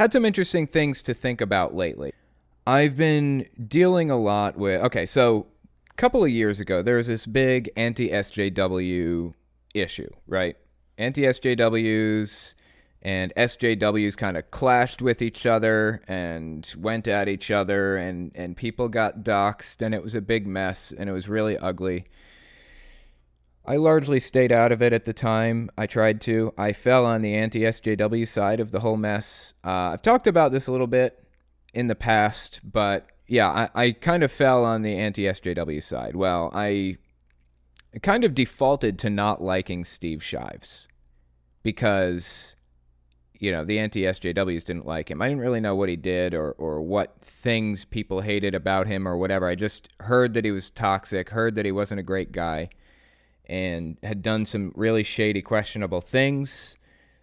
had some interesting things to think about lately. I've been dealing a lot with, okay, so a couple of years ago, there was this big anti-SJW issue, right? Anti-SJWs and SJWs kind of clashed with each other and went at each other, and people got doxxed, and it was a big mess, and it was really ugly. I largely stayed out of it at the time. I tried to. I fell on the anti-SJW side of the whole mess. I've talked about this a little bit in the past, but yeah, I kind of fell on the anti-SJW side. Well, I kind of defaulted to not liking Steve Shives because, the anti-SJWs didn't like him. I didn't really know what he did or what things people hated about him or whatever. I just heard that he was toxic, heard that he wasn't a great guy, and had done some really shady, questionable things.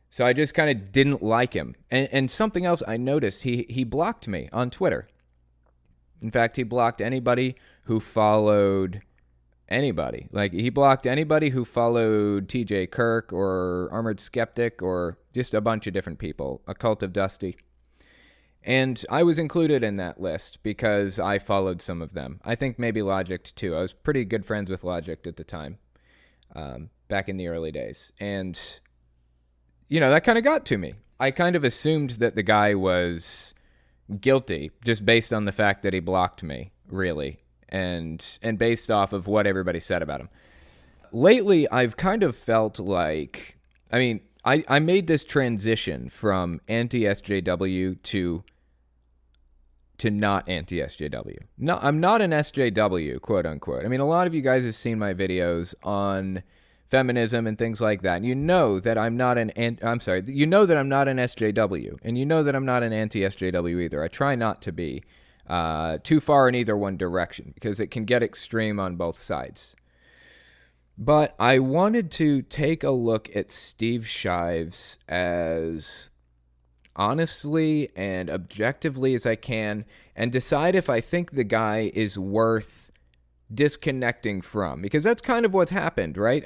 So I just kind of didn't like him. And something else I noticed, he blocked me on Twitter. In fact, he blocked anybody who followed anybody. Like, he blocked anybody who followed TJ Kirk or Armored Skeptic or just a bunch of different people, a Cult of Dusty. And I was included in that list because I followed some of them. I think maybe Logic too. I was pretty good friends with Logic at the time, back in the early days. And, that kind of got to me. I kind of assumed that the guy was guilty just based on the fact that he blocked me, really, and based off of what everybody said about him. Lately, I've kind of felt like, I made this transition from anti-SJW to not anti-SJW. No, I'm not an SJW, quote unquote. A lot of you guys have seen my videos on feminism and things like that. And you know that I'm not an SJW, and you know that I'm not an anti-SJW either. I try not to be too far in either one direction because it can get extreme on both sides. But I wanted to take a look at Steve Shives as honestly and objectively as I can and decide if I think the guy is worth disconnecting from, because that's kind of what's happened, right?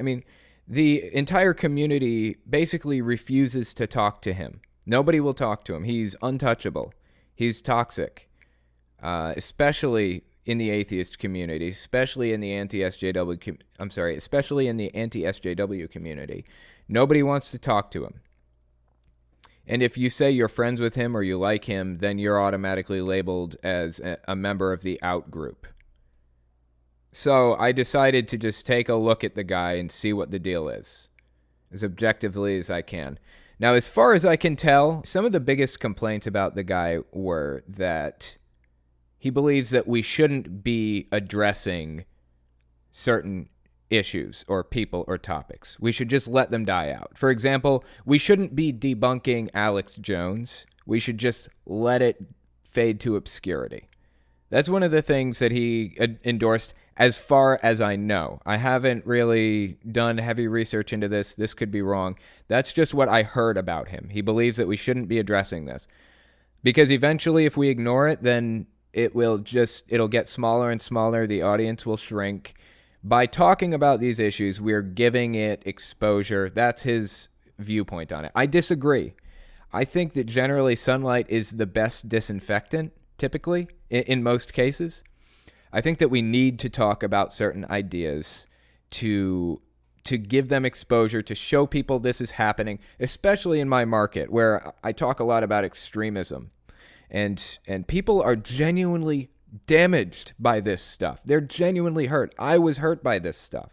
The entire community basically refuses to talk to him. Nobody will talk to him. He's untouchable. He's toxic, especially in the atheist community, especially in the anti-SJW community. Nobody wants to talk to him. And if you say you're friends with him or you like him, then you're automatically labeled as a member of the out group. So I decided to just take a look at the guy and see what the deal is, as objectively as I can. Now, as far as I can tell, some of the biggest complaints about the guy were that he believes that we shouldn't be addressing certain issues or people or topics. We should just let them die out. For example, we shouldn't be debunking Alex Jones. We should just let it fade to obscurity. That's one of the things that he endorsed, as far as I know. I haven't really done heavy research into this. This could be wrong. That's just what I heard about him. He believes that we shouldn't be addressing this. Because eventually, if we ignore it, then it'll get smaller and smaller. The audience will shrink. By talking about these issues, we're giving it exposure. That's his viewpoint on it. I disagree. I think that generally sunlight is the best disinfectant, typically, in most cases. I think that we need to talk about certain ideas to give them exposure, to show people this is happening, especially in my market where I talk a lot about extremism. And people are genuinely damaged by this stuff. They're genuinely hurt. I was hurt by this stuff.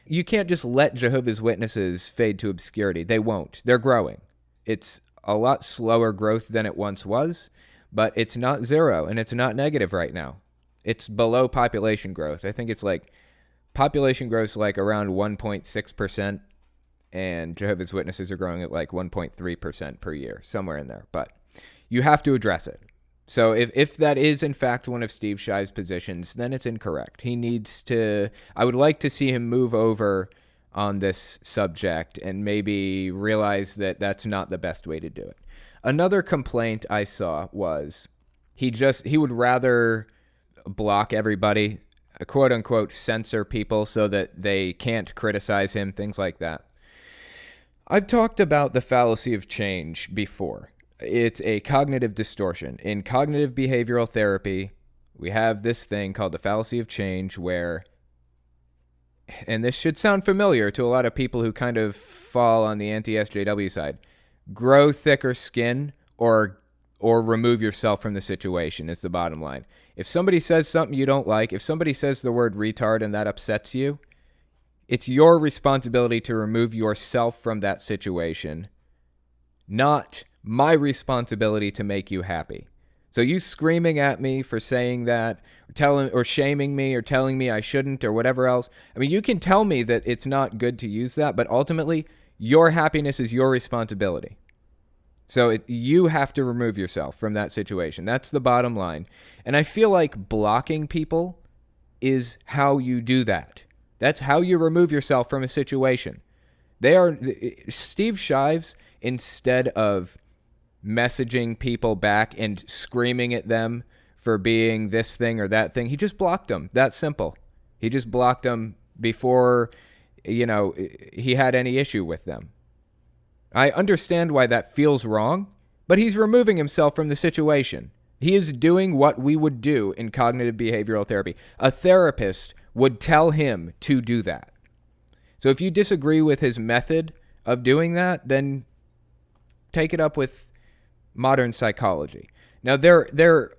You can't just let Jehovah's Witnesses fade to obscurity. They won't. They're growing. It's a lot slower growth than it once was, but it's not zero and it's not negative right now. It's below population growth. I think it's like population growth is like around 1.6%, and Jehovah's Witnesses are growing at like 1.3% per year, somewhere in there. But you have to address it. So if that is in fact one of Steve Shives' positions, then it's incorrect. He needs to, I would like to see him move over on this subject and maybe realize that that's not the best way to do it. Another complaint I saw was he would rather block everybody, quote unquote, censor people so that they can't criticize him, things like that. I've talked about the fallacy of change before. It's a cognitive distortion. In cognitive behavioral therapy, we have this thing called the fallacy of change where, and this should sound familiar to a lot of people who kind of fall on the anti-SJW side, grow thicker skin or remove yourself from the situation is the bottom line. If somebody says something you don't like, if somebody says the word retard and that upsets you, it's your responsibility to remove yourself from that situation, not my responsibility to make you happy. So you screaming at me for saying that, or shaming me, or telling me I shouldn't, or whatever else. I mean, you can tell me that it's not good to use that, but ultimately, your happiness is your responsibility. So you have to remove yourself from that situation. That's the bottom line. And I feel like blocking people is how you do that. That's how you remove yourself from a situation. Steve Shives, instead of messaging people back and screaming at them for being this thing or that thing, he just blocked them. That's simple. He just blocked them before, he had any issue with them. I understand why that feels wrong, but he's removing himself from the situation. He is doing what we would do in cognitive behavioral therapy. A therapist would tell him to do that. So if you disagree with his method of doing that, then take it up with modern psychology. Now, there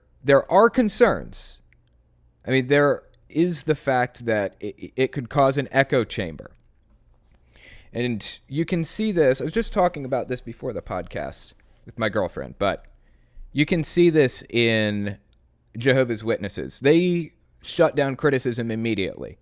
are concerns. I mean, there is the fact that it could cause an echo chamber. And you can see this. I was just talking about this before the podcast with my girlfriend, but you can see this in Jehovah's Witnesses. They shut down criticism immediately.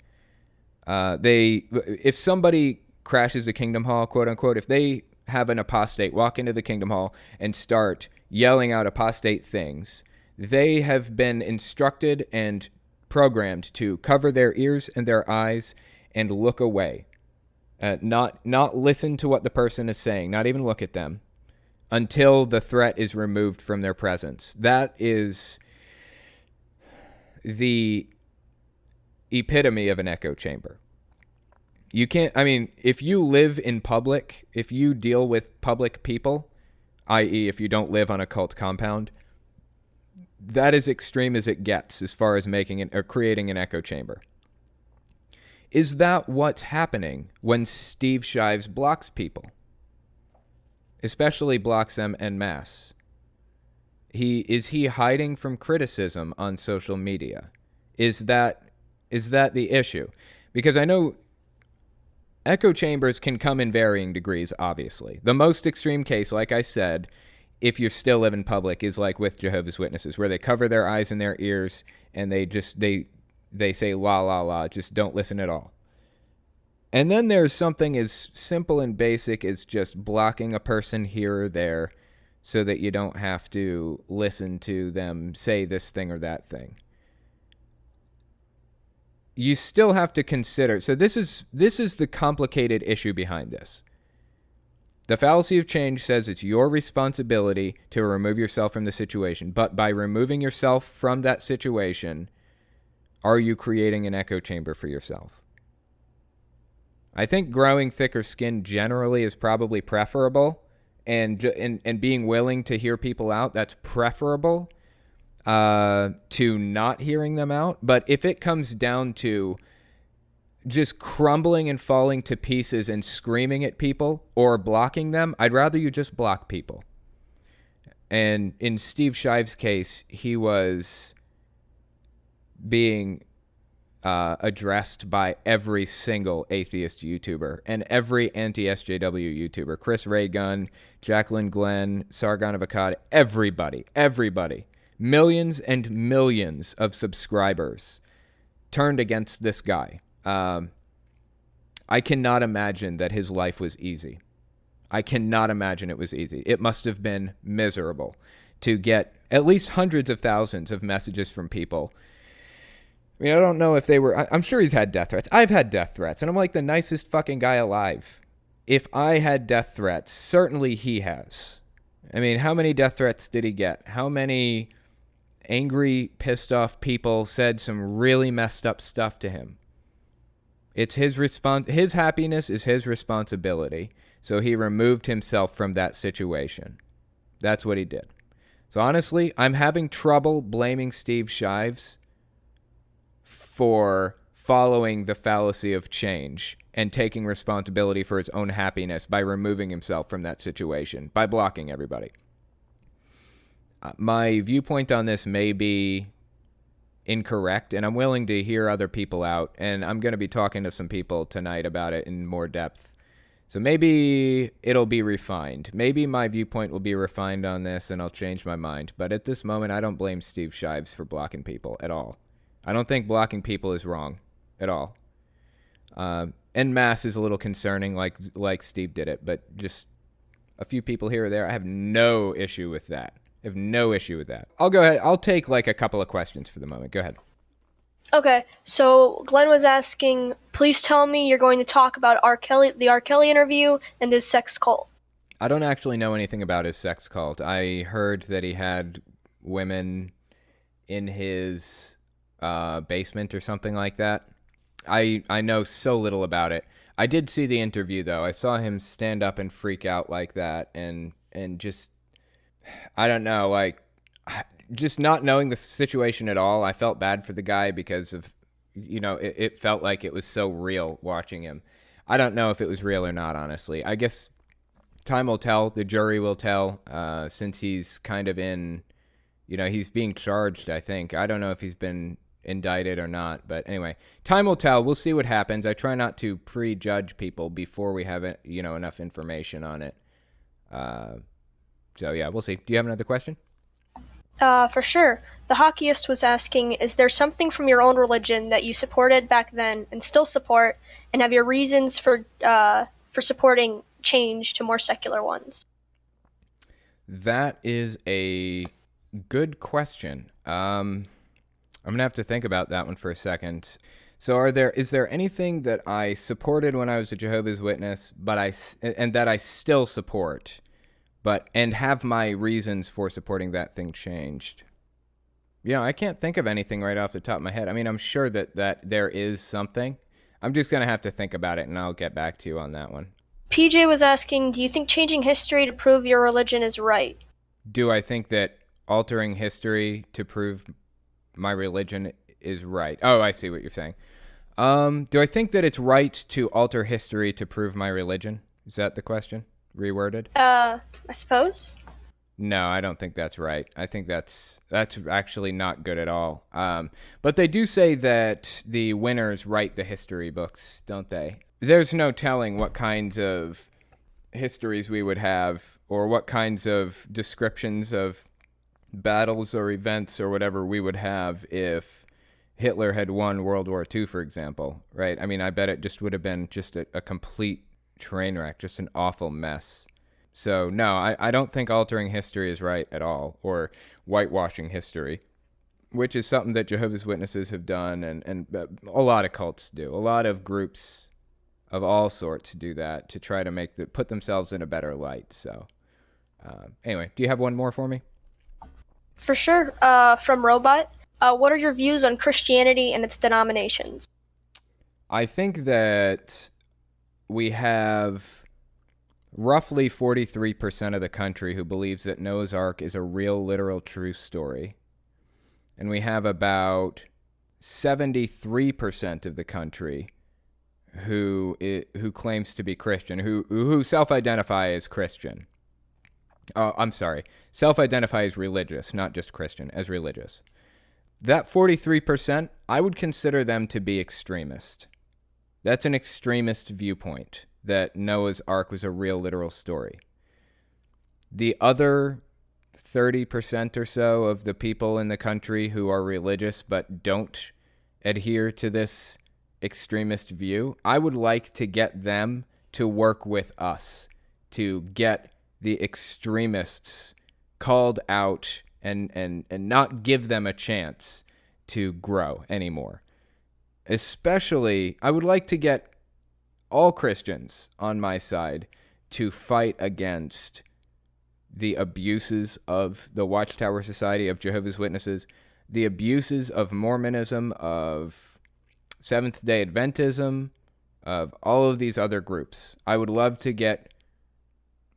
If somebody crashes a Kingdom Hall, quote unquote, if they have an apostate walk into the Kingdom Hall and start yelling out apostate things, they have been instructed and programmed to cover their ears and their eyes and look away. Not listen to what the person is saying, not even look at them, until the threat is removed from their presence. That is the epitome of an echo chamber. You can't, if you live in public, if you deal with public people, i.e. if you don't live on a cult compound, that is extreme as it gets as far as creating an echo chamber. Is that what's happening when Steve Shives blocks people? Especially blocks them en masse. Is he hiding from criticism on social media? Is that the issue? Because I know echo chambers can come in varying degrees, obviously. The most extreme case, like I said, if you still live in public, is like with Jehovah's Witnesses, where they cover their eyes and their ears and they say la la la, just don't listen at all. And then there's something as simple and basic as just blocking a person here or there so that you don't have to listen to them say this thing or that thing. You still have to consider, so this is the complicated issue behind this. The fallacy of change says it's your responsibility to remove yourself from the situation, but by removing yourself from that situation, are you creating an echo chamber for yourself? I think growing thicker skin generally is probably preferable, and being willing to hear people out, that's preferable to not hearing them out. But if it comes down to just crumbling and falling to pieces and screaming at people or blocking them, I'd rather you just block people. And in Steve Shives' case, he was being addressed by every single atheist YouTuber and every anti-SJW YouTuber. Chris Ray Gunn, Jacqueline Glenn, Sargon of Akkad, everybody. Millions and millions of subscribers turned against this guy. I cannot imagine that his life was easy. I cannot imagine it was easy. It must have been miserable to get at least hundreds of thousands of messages from people. I mean, I don't know if they were... I'm sure he's had death threats. I've had death threats, and I'm like the nicest fucking guy alive. If I had death threats, certainly he has. I mean, how many death threats did he get? How many angry, pissed off people said some really messed up stuff to him? It's his happiness is his responsibility, so he removed himself from that situation. That's what he did. So honestly, I'm having trouble blaming Steve Shives for following the fallacy of change and taking responsibility for his own happiness by removing himself from that situation, by blocking everybody. My viewpoint on this may be incorrect, and I'm willing to hear other people out, and I'm going to be talking to some people tonight about it in more depth. So maybe it'll be refined. Maybe my viewpoint will be refined on this and I'll change my mind. But at this moment, I don't blame Steve Shives for blocking people at all. I don't think blocking people is wrong at all. En masse is a little concerning, like Steve did it, but just a few people here or there, I have no issue with that. I'll go ahead. I'll take like a couple of questions for the moment. Go ahead. Okay, so Glenn was asking, please tell me you're going to talk about the R. Kelly interview and his sex cult. I don't actually know anything about his sex cult. I heard that he had women in his basement or something like that. I know so little about it. I did see the interview, though. I saw him stand up and freak out like that and just, I don't know, like, just not knowing the situation at all. I felt bad for the guy because of, it felt like it was so real watching him. I don't know if it was real or not, honestly. I guess time will tell. The jury will tell, since he's kind of in, he's being charged, I think. I don't know if he's been indicted or not. But anyway, time will tell. We'll see what happens. I try not to prejudge people before we have, enough information on it. So, yeah, we'll see. Do you have another question? For sure. The hockeyist was asking, is there something from your own religion that you supported back then and still support, and have your reasons for supporting change to more secular ones? That is a good question. I'm going to have to think about that one for a second. So is there anything that I supported when I was a Jehovah's Witness, and that I still support, and have my reasons for supporting that thing changed? I can't think of anything right off the top of my head. I mean, I'm sure that there is something. I'm just going to have to think about it, and I'll get back to you on that one. PJ was asking, do you think changing history to prove your religion is right? Do I think that altering history to prove my religion is right? Oh, I see what you're saying. Do I think that it's right to alter history to prove my religion? Is that the question? Reworded? I suppose. No, I don't think that's right. I think that's actually not good at all. But they do say that the winners write the history books, don't they? There's no telling what kinds of histories we would have, or what kinds of descriptions of battles or events or whatever we would have if Hitler had won World War II, for example, right? I mean, I bet it just would have been just a complete train wreck, just an awful mess. So no, I don't think altering history is right at all, or whitewashing history, which is something that Jehovah's Witnesses have done, and a lot of cults do. A lot of groups of all sorts do that to try to put themselves in a better light. So anyway, do you have one more for me? For sure. From Robot, what are your views on Christianity and its denominations? I think that we have roughly 43% of the country who believes that Noah's Ark is a real, literal, true story. And we have about 73% of the country who claims to be Christian, who self-identify as Christian. I'm sorry, self-identify as religious, not just Christian, as religious. That 43%, I would consider them to be extremist. That's an extremist viewpoint, that Noah's Ark was a real, literal story. The other 30% or so of the people in the country who are religious but don't adhere to this extremist view, I would like to get them to work with us to get the extremists called out and not give them a chance to grow anymore. Especially, I would like to get all Christians on my side to fight against the abuses of the Watchtower Society, of Jehovah's Witnesses, the abuses of Mormonism, of Seventh-day Adventism, of all of these other groups. I would love to get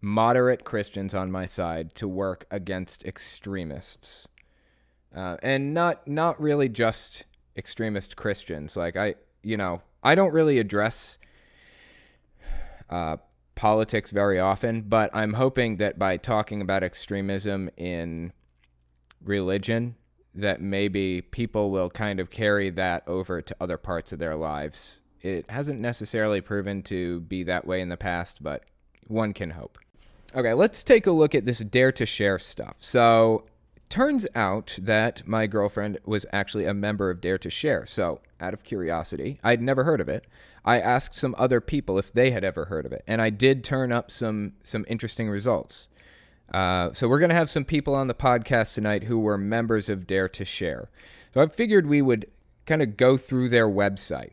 moderate Christians on my side to work against extremists. And not really just extremist Christians. Like, I don't really address politics very often, but I'm hoping that by talking about extremism in religion, that maybe people will kind of carry that over to other parts of their lives. It hasn't necessarily proven to be that way in the past, but one can hope. Okay, let's take a look at this Dare to Share stuff. So, turns out that my girlfriend was actually a member of Dare to Share. So, out of curiosity, I'd never heard of it. I asked some other people if they had ever heard of it, and I did turn up some interesting results. So we're going to have some people on the podcast tonight who were members of Dare to Share. So I figured we would kind of go through their website.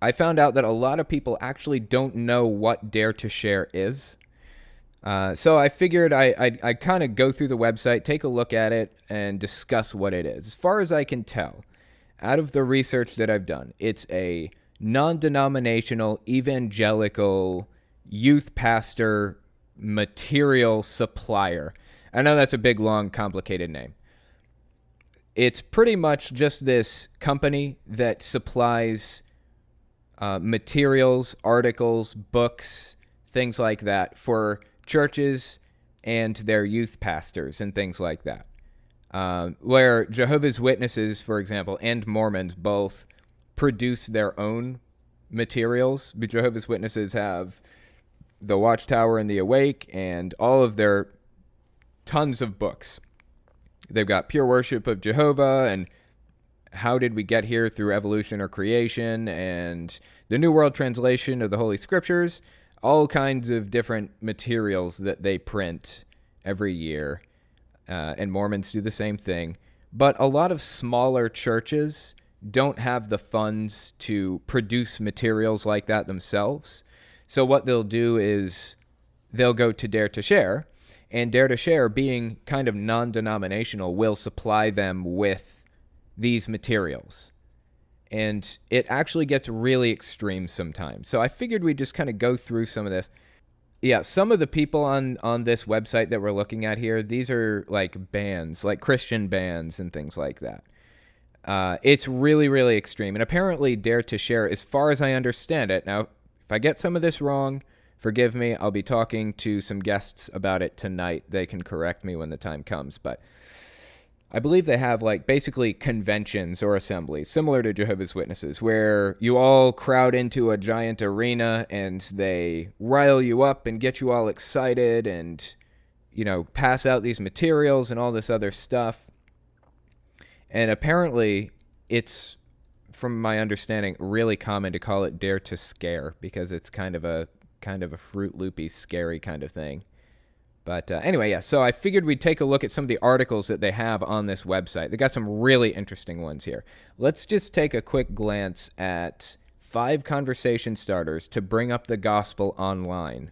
I found out that a lot of people actually don't know what Dare to Share is. So I figured I'd kind of go through the website, take a look at it, and discuss what it is. As far as I can tell, out of the research that I've done, it's a non-denominational, evangelical, youth pastor material supplier. I know that's a big, long, complicated name. It's pretty much just this company that supplies materials, articles, books, things like that for churches and their youth pastors and things like that. Where Jehovah's Witnesses, for example, and Mormons both produce their own materials. Jehovah's Witnesses have the Watchtower and the Awake and all of their tons of books. They've got Pure Worship of Jehovah and How Did We Get Here Through Evolution or Creation and the New World Translation of the Holy Scriptures, all kinds of different materials that they print every year. And Mormons do the same thing. But a lot of smaller churches don't have the funds to produce materials like that themselves. So what they'll do is they'll go to Dare to Share, and Dare to Share, being kind of non-denominational, will supply them with these materials. And it actually gets really extreme sometimes. So I figured we'd just kind of go through some of this. Yeah, some of the people on this website that we're looking at here, these are like bands, like Christian bands and things like that. It's really, really extreme. And apparently Dare to Share, as far as I understand it, now, if I get some of this wrong, forgive me. I'll be talking to some guests about it tonight. They can correct me when the time comes. But I believe they have like basically conventions or assemblies, similar to Jehovah's Witnesses, where you all crowd into a giant arena and they rile you up and get you all excited and, pass out these materials and all this other stuff. And apparently it's, from my understanding, really common to call it Dare to Scare because it's kind of a Fruit Loopy, scary kind of thing. But anyway, yeah, so I figured we'd take a look at some of the articles that they have on this website. They got some really interesting ones here. Let's just take a quick glance at 5 conversation starters to bring up the gospel online.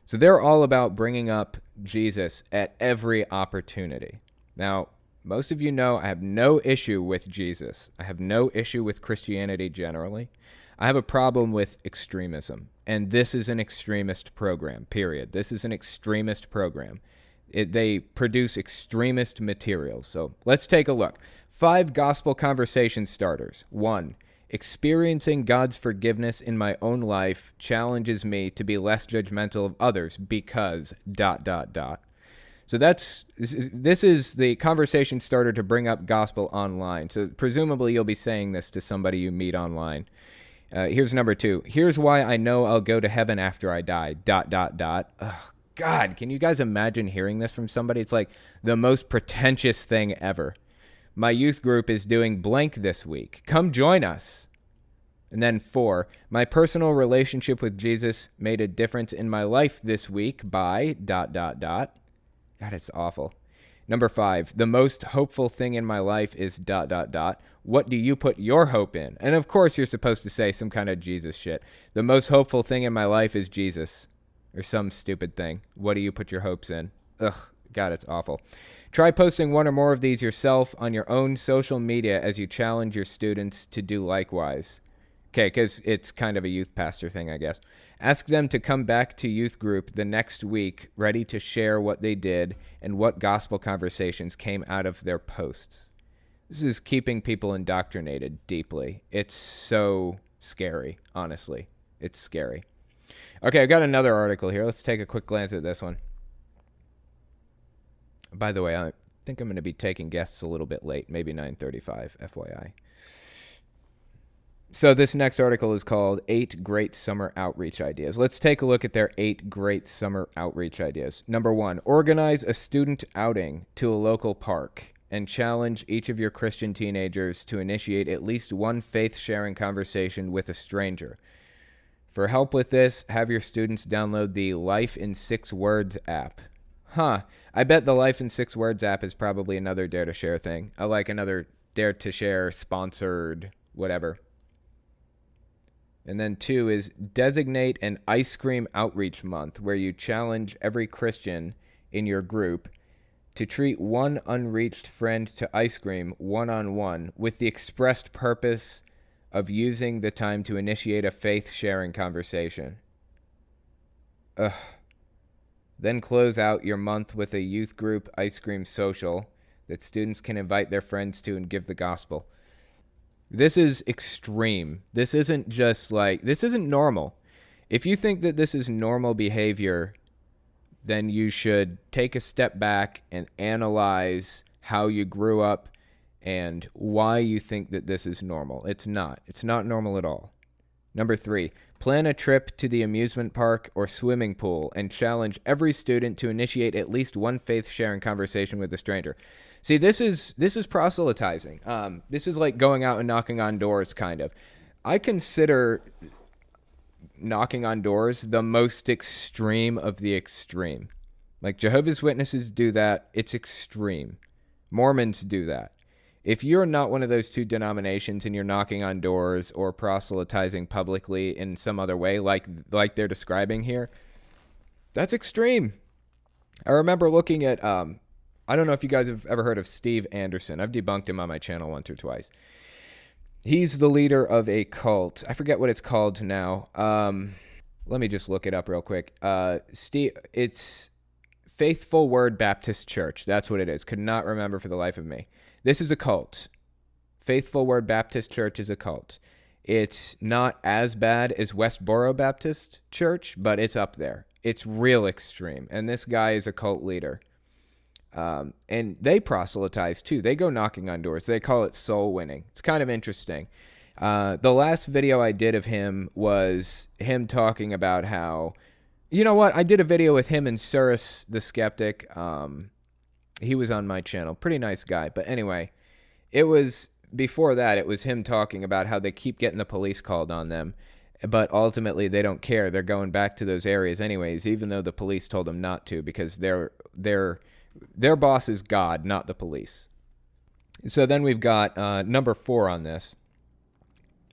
So they're all about bringing up Jesus at every opportunity. Now, most of you know I have no issue with Jesus. I have no issue with Christianity generally. I have a problem with extremism, and this is an extremist program, period. This is an extremist program. They produce extremist materials. So let's take a look. 5 gospel conversation starters. 1, experiencing God's forgiveness in my own life challenges me to be less judgmental of others because ... So this is the conversation starter to bring up gospel online. So presumably you'll be saying this to somebody you meet online. Here's number 2. Here's why I know I'll go to heaven after I die ... Ugh, God, can you guys imagine hearing this from somebody? It's like the most pretentious thing ever. My youth group is doing blank this week. Come join us. And then 4, my personal relationship with Jesus made a difference in my life this week by ... God, it's awful. Number 5, the most hopeful thing in my life is ... What do you put your hope in? And of course you're supposed to say some kind of Jesus shit. The most hopeful thing in my life is Jesus. Or some stupid thing. What do you put your hopes in? Ugh, God, it's awful. Try posting 1 or more of these yourself on your own social media as you challenge your students to do likewise. Okay, because it's kind of a youth pastor thing, I guess. Ask them to come back to youth group the next week, ready to share what they did and what gospel conversations came out of their posts. This is keeping people indoctrinated deeply. It's so scary, honestly. It's scary. Okay, I got another article here. Let's take a quick glance at this one. By the way, I think I'm going to be taking guests a little bit late, maybe 9:35, FYI. So this next article is called 8 Great Summer Outreach Ideas. Let's take a look at their 8 great summer outreach ideas. Number 1, organize a student outing to a local park and challenge each of your Christian teenagers to initiate at least one faith-sharing conversation with a stranger. For help with this, have your students download the Life in 6 Words app. I bet the Life in 6 Words app is probably another Dare to Share thing. I like another Dare to Share sponsored whatever. And then 2 is designate an ice cream outreach month where you challenge every Christian in your group to treat one unreached friend to ice cream one-on-one with the expressed purpose of using the time to initiate a faith-sharing conversation. Then close out your month with a youth group ice cream social that students can invite their friends to and give the gospel. This is extreme. This isn't this isn't normal. If you think that this is normal behavior, then you should take a step back and analyze how you grew up and why you think that this is normal. It's not. It's not normal at all. Number 3, plan a trip to the amusement park or swimming pool and challenge every student to initiate at least one faith-sharing conversation with a stranger. See, this is proselytizing. This is like going out and knocking on doors, kind of. I consider knocking on doors the most extreme of the extreme. Like Jehovah's Witnesses do that. It's extreme. Mormons do that. If you're not one of those two denominations and you're knocking on doors or proselytizing publicly in some other way, like they're describing here, that's extreme. I remember looking at, I don't know if you guys have ever heard of Steve Anderson. I've debunked him on my channel once or twice. He's the leader of a cult. I forget what it's called now. Let me just look it up real quick. It's Faithful Word Baptist Church. That's what it is. Could not remember for the life of me. This is a cult. Faithful Word Baptist Church is a cult. It's not as bad as Westboro Baptist Church, but it's up there. It's real extreme. And this guy is a cult leader. And they proselytize too. They go knocking on doors. They call it soul winning. It's kind of interesting. The last video I did of him was him talking about how, you know what? I did a video with him and Cyrus the Skeptic. He was on my channel. Pretty nice guy. But anyway, before that, it was him talking about how they keep getting the police called on them. But ultimately, they don't care. They're going back to those areas anyways, even though the police told them not to, because their boss is God, not the police. So then we've got number 4 on this.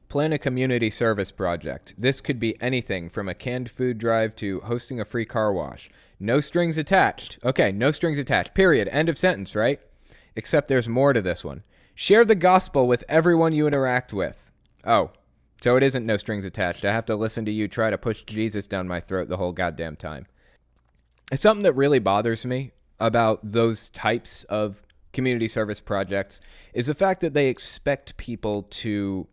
Plan a community service project. This could be anything from a canned food drive to hosting a free car wash. No strings attached. Okay, no strings attached. Period. End of sentence, right? Except there's more to this one. Share the gospel with everyone you interact with. Oh, so it isn't no strings attached. I have to listen to you try to push Jesus down my throat the whole goddamn time. It's something that really bothers me about those types of community service projects is the fact that they expect people to...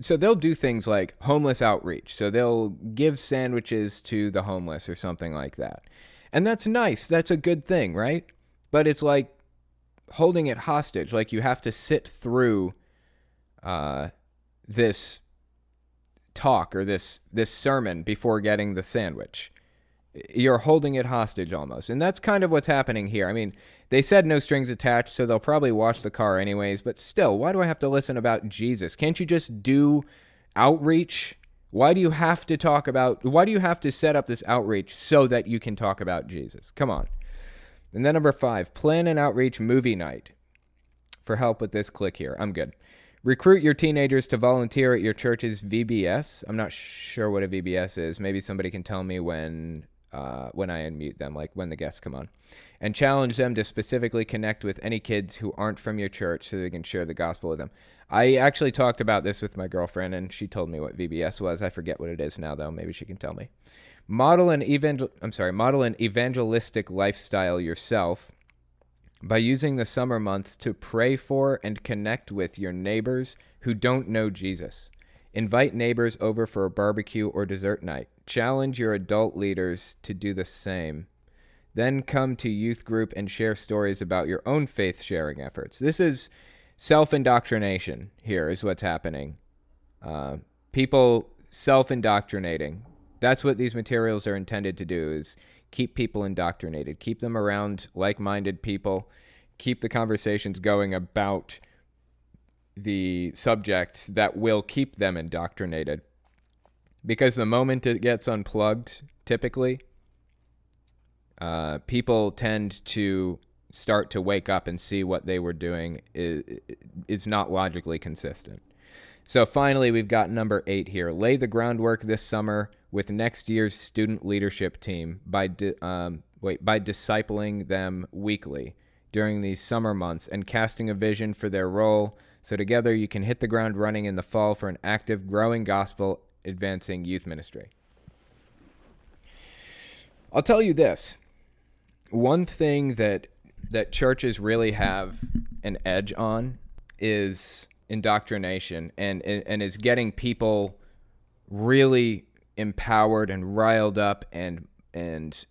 So they'll do things like homeless outreach. So they'll give sandwiches to the homeless or something like that. And that's nice. That's a good thing, right? But it's like holding it hostage. Like you have to sit through this talk or this sermon before getting the sandwich. You're holding it hostage almost. And that's kind of what's happening here. I mean, they said no strings attached, so they'll probably wash the car anyways. But still, why do I have to listen about Jesus? Can't you just do outreach? Why do you have to set up this outreach so that you can talk about Jesus? Come on. And then number 5, plan an outreach movie night. For help with this, click here. I'm good. Recruit your teenagers to volunteer at your church's VBS. I'm not sure what a VBS is. Maybe somebody can tell me when when I unmute them, like when the guests come on, and challenge them to specifically connect with any kids who aren't from your church so they can share the gospel with them. I actually talked about this with my girlfriend, and she told me what VBS was. I forget what it is now, though. Maybe she can tell me. Model an evangelistic lifestyle yourself by using the summer months to pray for and connect with your neighbors who don't know Jesus. Invite neighbors over for a barbecue or dessert night. Challenge your adult leaders to do the same. Then come to youth group and share stories about your own faith-sharing efforts. This is self-indoctrination here is what's happening. People self-indoctrinating. That's what these materials are intended to do, is keep people indoctrinated, keep them around like-minded people, keep the conversations going about the subjects that will keep them indoctrinated. Because the moment it gets unplugged, typically, people tend to start to wake up and see what they were doing is not logically consistent. So finally, we've got number 8 here. Lay the groundwork this summer with next year's student leadership team by discipling them weekly during these summer months and casting a vision for their role, so together you can hit the ground running in the fall for an active, growing gospel advancing youth ministry. I'll tell you this. One thing that churches really have an edge on is indoctrination and is getting people really empowered and riled up and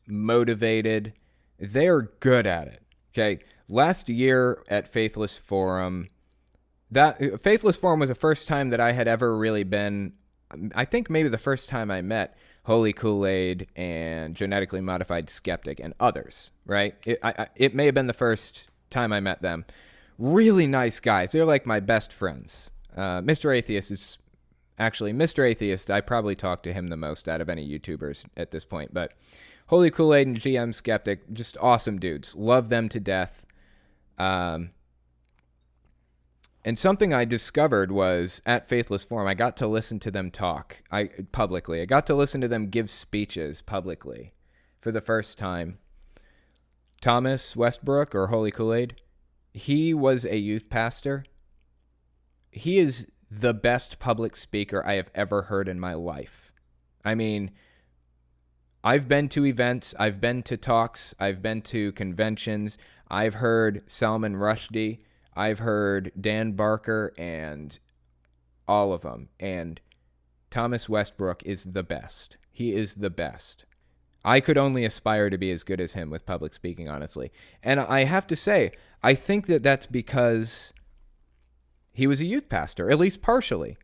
motivated. They're good at it. Okay. Last year at Faithless Forum was the first time that I had ever really been, I think maybe the first time I met Holy Kool-Aid and Genetically Modified Skeptic and others, right? It may have been the first time I met them. Really nice guys. They're like my best friends. Mr. Atheist, I probably talk to him the most out of any YouTubers at this point. But Holy Kool-Aid and GM Skeptic, just awesome dudes. Love them to death. And something I discovered was at Faithless Forum, I got to listen to them talk publicly. I got to listen to them give speeches publicly for the first time. Thomas Westbrook, or Holy Kool-Aid, he was a youth pastor. He is the best public speaker I have ever heard in my life. I mean, I've been to events, I've been to talks, I've been to conventions. I've heard Salman Rushdie, I've heard Dan Barker, and all of them. And Thomas Westbrook is the best. He is the best. I could only aspire to be as good as him with public speaking, honestly. And I have to say, I think that that's because he was a youth pastor, at least partially.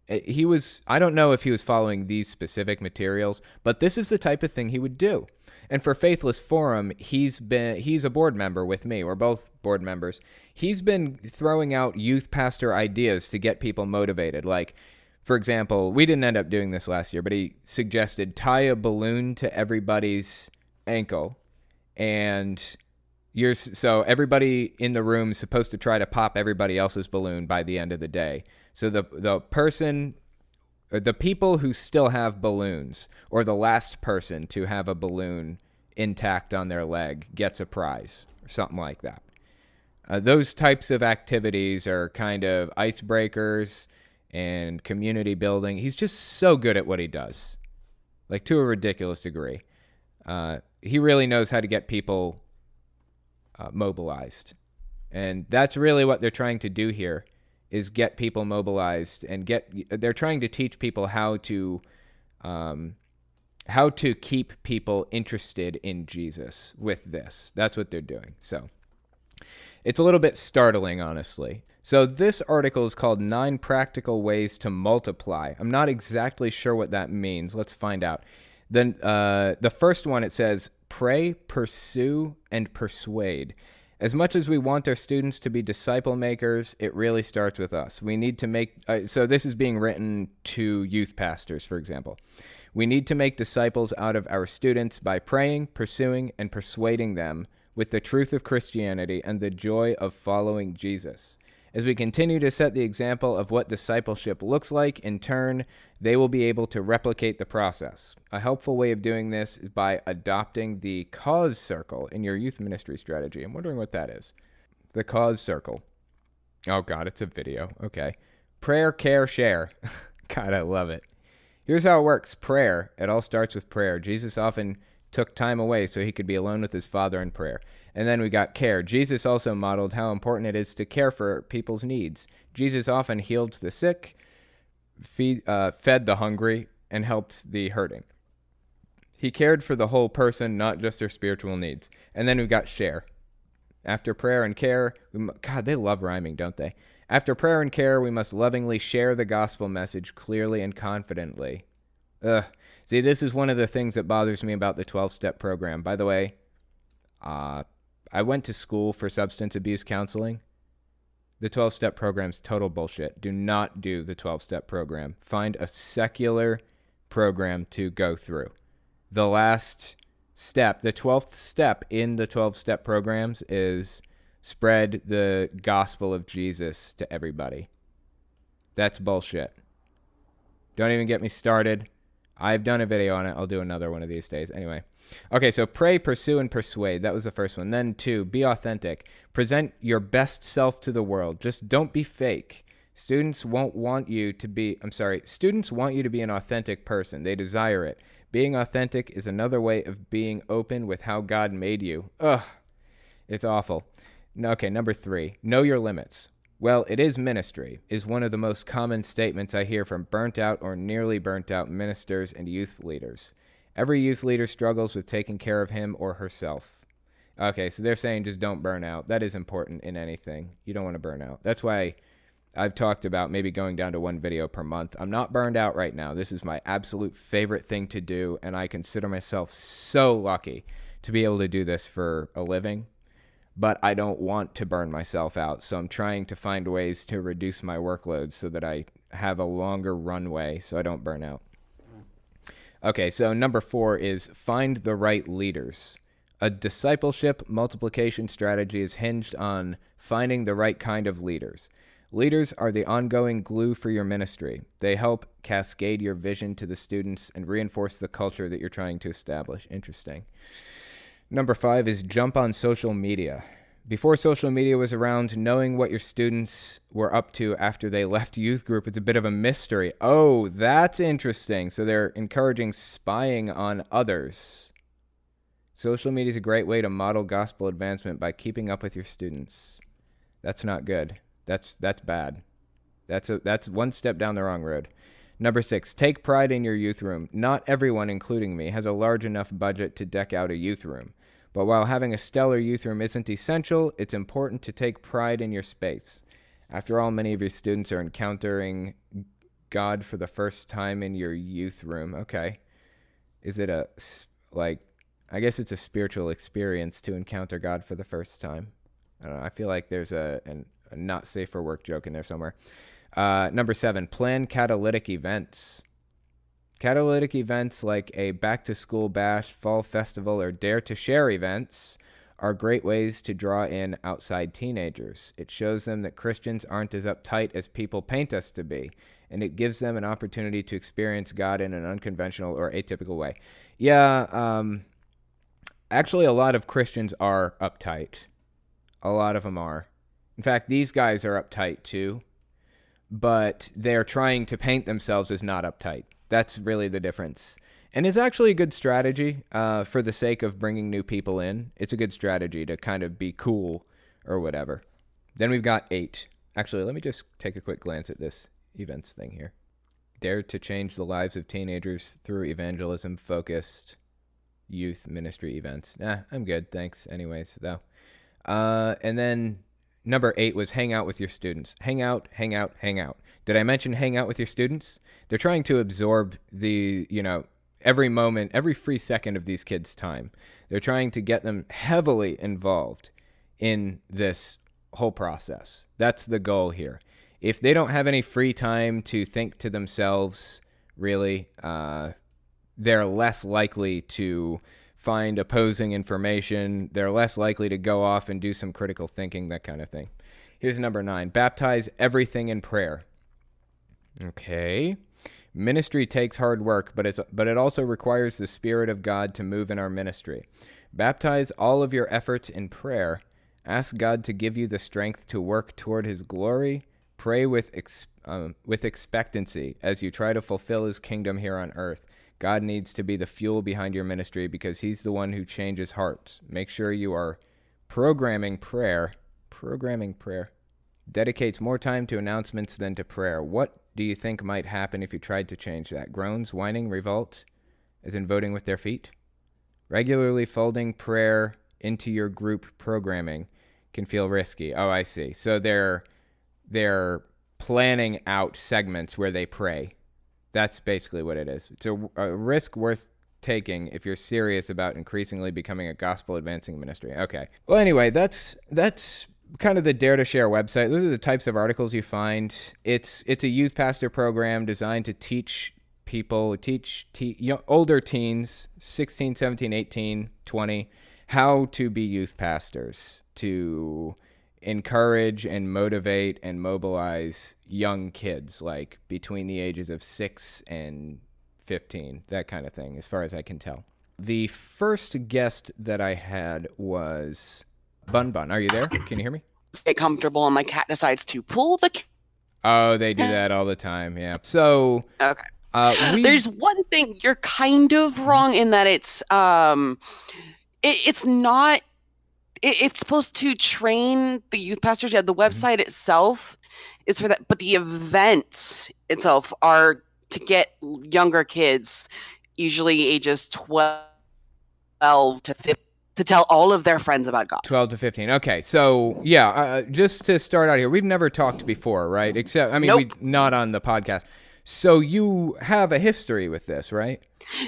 I don't know if he was following these specific materials, but this is the type of thing he would do. And for Faithless Forum, he's a board member with me. We're both board members. He's been throwing out youth pastor ideas to get people motivated. Like, for example, we didn't end up doing this last year, but he suggested tie a balloon to everybody's ankle, and so everybody in the room is supposed to try to pop everybody else's balloon by the end of the day. So the people who still have balloons, or the last person to have a balloon intact on their leg, gets a prize or something like that. Those types of activities are kind of icebreakers and community building. He's just so good at what he does, like to a ridiculous degree. He really knows how to get people mobilized. And that's really what they're trying to do here, is get people mobilized and they're trying to teach people how to keep people interested in Jesus with this. That's what they're doing. So it's a little bit startling, honestly. So this article is called 9 Practical Ways to Multiply. I'm not exactly sure what that means. Let's find out. Then the first one, it says, pray, pursue, and persuade. As much as we want our students to be disciple makers, it really starts with us. We need to make, so this is being written to youth pastors, for example. We need to make disciples out of our students by praying, pursuing, and persuading them with the truth of Christianity and the joy of following Jesus. As we continue to set the example of what discipleship looks like, in turn, they will be able to replicate the process. A helpful way of doing this is by adopting the cause circle in your youth ministry strategy. I'm wondering what that is. The cause circle. Oh, God, it's a video. Okay. Prayer, care, share. God, I love it. Here's how it works. Prayer. It all starts with prayer. Jesus often took time away so he could be alone with his Father in prayer. And then we got care. Jesus also modeled how important it is to care for people's needs. Jesus often healed the sick, fed the hungry, and helped the hurting. He cared for the whole person, not just their spiritual needs. And then we got share. After prayer and care, God, they love rhyming, don't they? After prayer and care, we must lovingly share the gospel message clearly and confidently. See, this is one of the things that bothers me about the 12-step program. By the way, I went to school for substance abuse counseling. The 12-step program's total bullshit. Do not do the 12-step program. Find a secular program to go through. The last step, the 12th step in the 12-step programs is spread the gospel of Jesus to everybody. That's bullshit. Don't even get me started. I've done a video on it. I'll do another one of these days. Anyway. Okay, so pray, pursue, and persuade. That was the first one. Then 2, be authentic. Present your best self to the world. Just don't be fake. Students want you to be an authentic person. They desire it. Being authentic is another way of being open with how God made you. Ugh, it's awful. Okay, number 3, know your limits. Well, it is ministry, is one of the most common statements I hear from burnt out or nearly burnt out ministers and youth leaders. Every youth leader struggles with taking care of him or herself. Okay, so they're saying just don't burn out. That is important in anything. You don't want to burn out. That's why I've talked about maybe going down to 1 video per month. I'm not burned out right now. This is my absolute favorite thing to do, and I consider myself so lucky to be able to do this for a living. But I don't want to burn myself out, so I'm trying to find ways to reduce my workload so that I have a longer runway so I don't burn out. Okay, so number 4 is find the right leaders. A discipleship multiplication strategy is hinged on finding the right kind of leaders. Leaders are the ongoing glue for your ministry. They help cascade your vision to the students and reinforce the culture that you're trying to establish. Interesting. Number 5 is jump on social media. Before social media was around, knowing what your students were up to after they left youth group is a bit of a mystery. Oh, that's interesting. So they're encouraging spying on others. Social media is a great way to model gospel advancement by keeping up with your students. That's not good. That's bad. That's one step down the wrong road. Number 6, take pride in your youth room. Not everyone, including me, has a large enough budget to deck out a youth room. But while having a stellar youth room isn't essential, it's important to take pride in your space. After all, many of your students are encountering God for the first time in your youth room. Okay. Is it I guess it's a spiritual experience to encounter God for the first time. I don't know. I feel like there's a not safe for work joke in there somewhere. Number 7, plan catalytic events. Catalytic events like a back-to-school bash, fall festival, or dare to share events are great ways to draw in outside teenagers. It shows them that Christians aren't as uptight as people paint us to be, and it gives them an opportunity to experience God in an unconventional or atypical way. Yeah, actually a lot of Christians are uptight. A lot of them are. In fact, these guys are uptight too, but they're trying to paint themselves as not uptight. That's really the difference. And it's actually a good strategy for the sake of bringing new people in. It's a good strategy to kind of be cool or whatever. Then we've got 8. Actually, let me just take a quick glance at this events thing here. Dare to change the lives of teenagers through evangelism-focused youth ministry events. Nah, I'm good. Thanks anyways, though. And then number 8 was hang out with your students. Hang out, hang out, hang out. Did I mention hang out with your students? They're trying to absorb the, every moment, every free second of these kids' time. They're trying to get them heavily involved in this whole process. That's the goal here. If they don't have any free time to think to themselves, really, they're less likely to find opposing information. They're less likely to go off and do some critical thinking, that kind of thing. Here's number 9. Baptize everything in prayer. Okay. Ministry takes hard work, but it also requires the Spirit of God to move in our ministry. Baptize all of your efforts in prayer. Ask God to give you the strength to work toward His glory. Pray with expectancy as you try to fulfill His kingdom here on earth. God needs to be the fuel behind your ministry because He's the one who changes hearts. Make sure you are programming prayer. Dedicates more time to announcements than to prayer. What do you think might happen if you tried to change that? Groans, whining, revolts, as in voting with their feet? Regularly folding prayer into your group programming can feel risky. Oh, I see. So they're planning out segments where they pray. That's basically what it is. It's a risk worth taking if you're serious about increasingly becoming a gospel-advancing ministry. Okay. Well, anyway, that's kind of the Dare to Share website. Those are the types of articles you find. It's a youth pastor program designed to teach people, older teens, 16, 17, 18, 20, how to be youth pastors, to encourage and motivate and mobilize young kids, like between the ages of 6 and 15, that kind of thing, as far as I can tell. The first guest that I had was Bun Bun. Are you there? Can you hear me? Get comfortable, and my cat decides to pull the Oh, they do that all the time, yeah. So, okay. There's one thing you're kind of wrong in that it's not. It's supposed to train the youth pastors. Yeah, the website itself is for that, but the events itself are to get younger kids, usually ages 12 to 15, to tell all of their friends about God. 12 to 15. Okay, so yeah, just to start out here, we've never talked before, right? Except, I mean, Nope. Not on the podcast. So you have a history with this, right?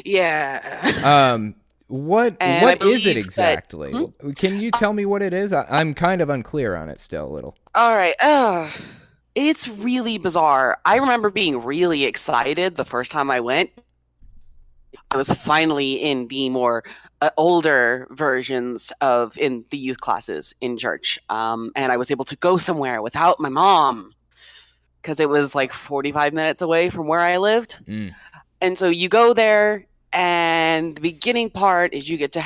Yeah. What And I is it believe exactly? Can you tell me what it is? I'm kind of unclear on it still a little. All right. It's really bizarre. I remember being really excited the first time I went. I was finally in the more older versions in the youth classes in church. And I was able to go somewhere without my mom because it was like 45 minutes away from where I lived. And so you go there, and the beginning part is you get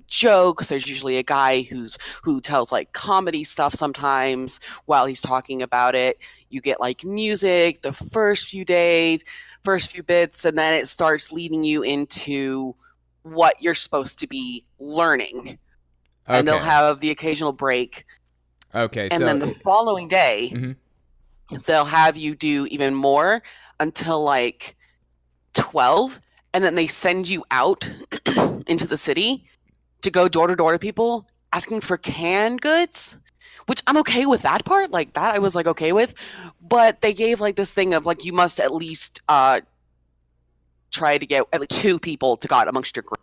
jokes. There's usually a guy who tells like comedy stuff sometimes while he's talking about it. You get like music the first few days, first few bits, and then it starts leading you into what you're supposed to be learning. Okay. And they'll have the occasional break. Okay. And then the following day, they'll have you do even more until like 12. And then they send you out into the city to go door to door to people asking for canned goods, which I'm okay with that part. Like that I was like okay with. But they gave like this thing of like you must at least try to get at least 2 people to God amongst your group.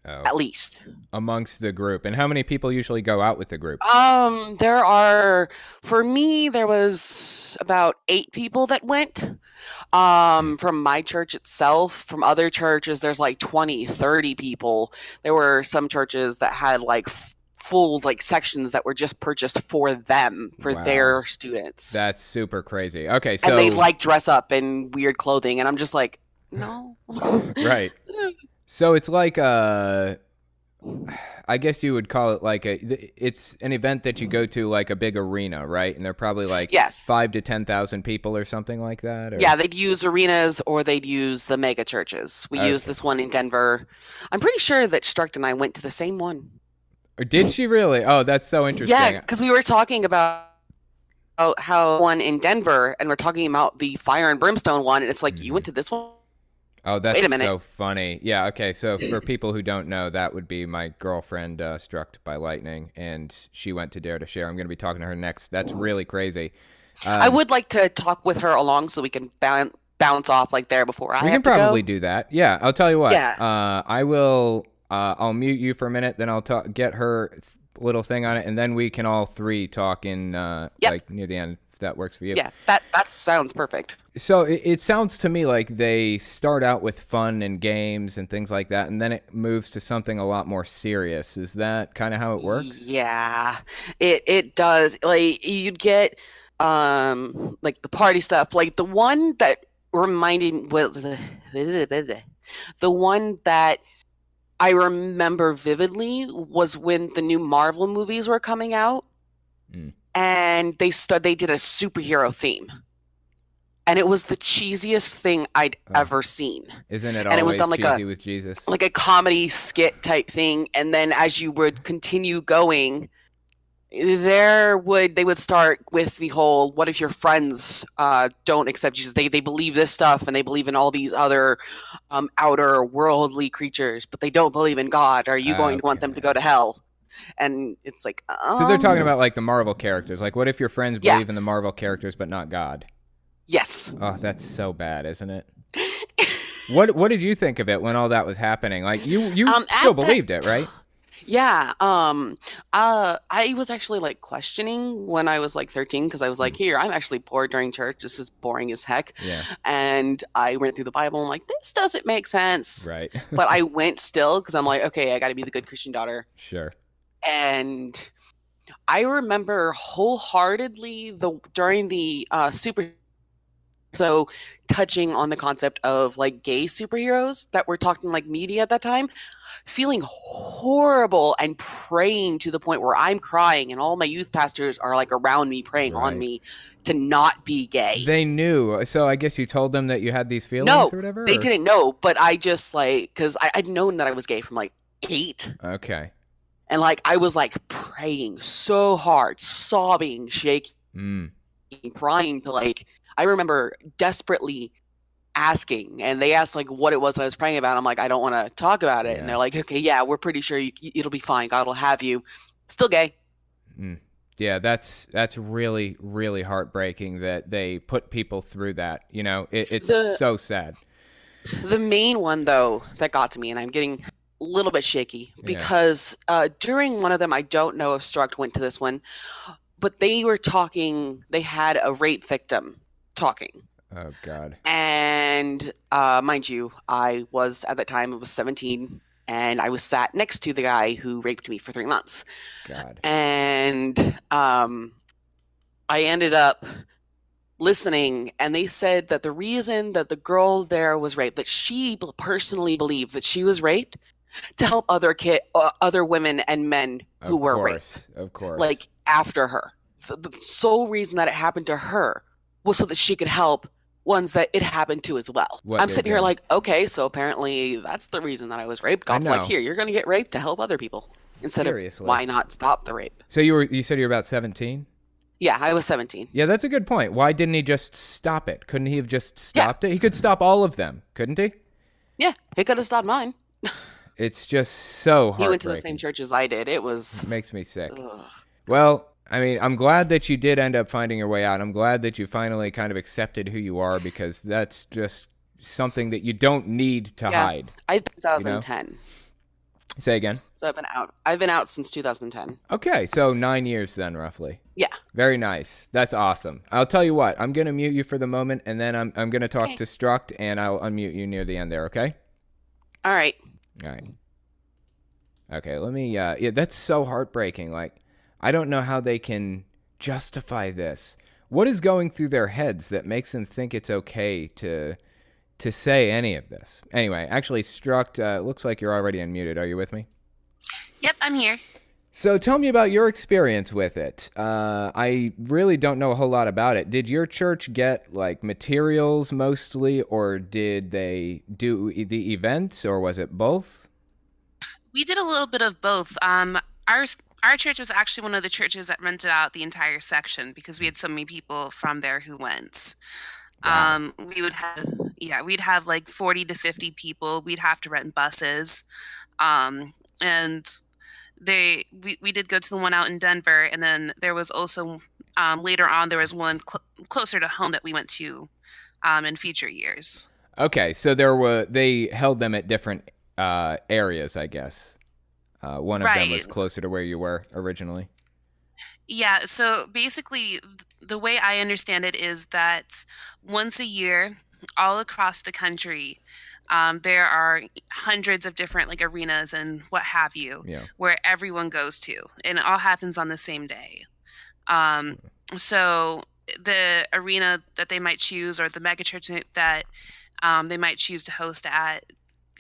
Oh. At least. Amongst the group. And how many people usually go out with the group? For me, there was about 8 people that went. From my church itself. From other churches, there's like 20, 30 people. There were some churches that had like full like sections that were just purchased for them, for their students. That's super crazy. Okay, so and they like dress up in weird clothing, and I'm just like, no. Right. So it's like I guess you would call it like it's an event that you go to like a big arena, right? And they're probably like 5 to 10,000 people or something like that. Or? Yeah, they'd use arenas or they'd use the mega churches. We used this one in Denver. I'm pretty sure that Struct and I went to the same one. Or did she really? Oh, that's so interesting. Yeah, because we were talking about how one in Denver, and we're talking about the Fire and Brimstone one, and it's like, you went to this one? Oh, that's so funny. Yeah, okay, so for people who don't know, that would be my girlfriend Struck by Lightning, and she went to Dare to Share. I'm going to be talking to her next. That's really crazy. I would like to talk with her along so we can bounce off like there before I have to go. We can probably do that. Yeah, I'll tell you what. Yeah. I will. I'll mute you for a minute, then I'll get her little thing on it, and then we can all 3 talk in like near the end. that works for you. Yeah, that sounds perfect. So it sounds to me like they start out with fun and games and things like that, and then it moves to something a lot more serious. Is that kind of how it works? Yeah, it does. Like you'd get like the party stuff. Like the one that reminded was the one that I remember vividly was when the new Marvel movies were coming out, and they did a superhero theme, and it was the cheesiest thing I'd ever seen. Isn't it And it was always on like cheesy with Jesus? like a comedy skit type thing, and then as you would continue going, they would start with the whole, what if your friends don't accept Jesus? They believe this stuff and they believe in all these other outer worldly creatures, but they don't believe in God. Are you going to want them to go to hell? And it's like, so they're talking about like the Marvel characters. Like, what if your friends Yeah. believe in the Marvel characters but not God? yes. Oh, that's so bad, isn't it? What did you think of it when all that was happening? Like, you still believed it, right? Yeah. I was actually like questioning when I was like 13, because I was like, here, I'm actually poor during church. This is boring as heck. Yeah. And I went through the Bible and like, this doesn't make sense. Right. But I went still because I'm like, okay, I got to be the good Christian daughter. Sure. And I remember wholeheartedly during the super, so touching on the concept of like gay superheroes that were talking like media at that time, feeling horrible and praying to the point where I'm crying and all my youth pastors are like around me praying on Right. me to not be gay. They knew. So I guess you told them that you had these feelings No, or whatever? they or? didn't know, but I just like, because I'd known that I was gay from like 8. Okay. And like I was like praying so hard, sobbing, shaking, trying to like, I remember desperately asking, and they asked like what it was that I was praying about. I'm like, I don't want to talk about it. Yeah. And they're like, okay, yeah, we're pretty sure it'll be fine. God will have you. Still gay. Yeah, that's really, really heartbreaking that they put people through that. You know, it's so sad. The main one though that got to me, and I'm getting a little bit shaky because during one of them, I don't know if Struct went to this one, but they were talking, they had a rape victim talking. Oh, God. And mind you, I was, at that time, I was 17, and I was sat next to the guy who raped me for 3 months. God. And I ended up listening, and they said that the reason that the girl there was raped, that she personally believed that she was raped to help other women and men who were raped. Of course. Like, after her. So the sole reason that it happened to her was so that she could help ones that it happened to as well. I'm sitting here like, okay, so apparently that's the reason that I was raped. God's like, here, you're going to get raped to help other people. Instead of, why not stop the rape? So you said you were about 17? Yeah, I was 17. Yeah, that's a good point. Why didn't he just stop it? Couldn't he have just stopped it? He could stop all of them, couldn't he? Yeah, he could have stopped mine. It's just so heartbreaking. He went to the same church as I did. It makes me sick. Ugh. Well, I mean, I'm glad that you did end up finding your way out. I'm glad that you finally kind of accepted who you are, because that's just something that you don't need to hide. I've been 2010. You know? Say again. So I've been out. I've been out since 2010. Okay, so 9 years then, roughly. Yeah. Very nice. That's awesome. I'll tell you what. I'm gonna mute you for the moment, and then I'm gonna talk to Struct, and I'll unmute you near the end there. Okay. All right. All right. Okay. Let me. Yeah, that's so heartbreaking. Like, I don't know how they can justify this. What is going through their heads that makes them think it's okay to say any of this? Anyway, actually, Struct, looks like you're already unmuted. Are you with me? Yep, I'm here. So tell me about your experience with it. I really don't know a whole lot about it. Did your church get like materials mostly, or did they do the events, or was it both? We did a little bit of both. Our church was actually one of the churches that rented out the entire section because we had so many people from there who went. Wow. We'd have like 40 to 50 people. We'd have to rent buses. And we did go to the one out in Denver, and then there was also later on there was one closer to home that we went to in future years. Okay, so they held them at different areas, I guess. One of them was closer to where you were originally. Yeah, so basically the way I understand it is that once a year, all across the country, there are hundreds of different like arenas and what have you, Yeah. where everyone goes to, and it all happens on the same day. Um, so the arena that they might choose, or the megachurch that they might choose to host at,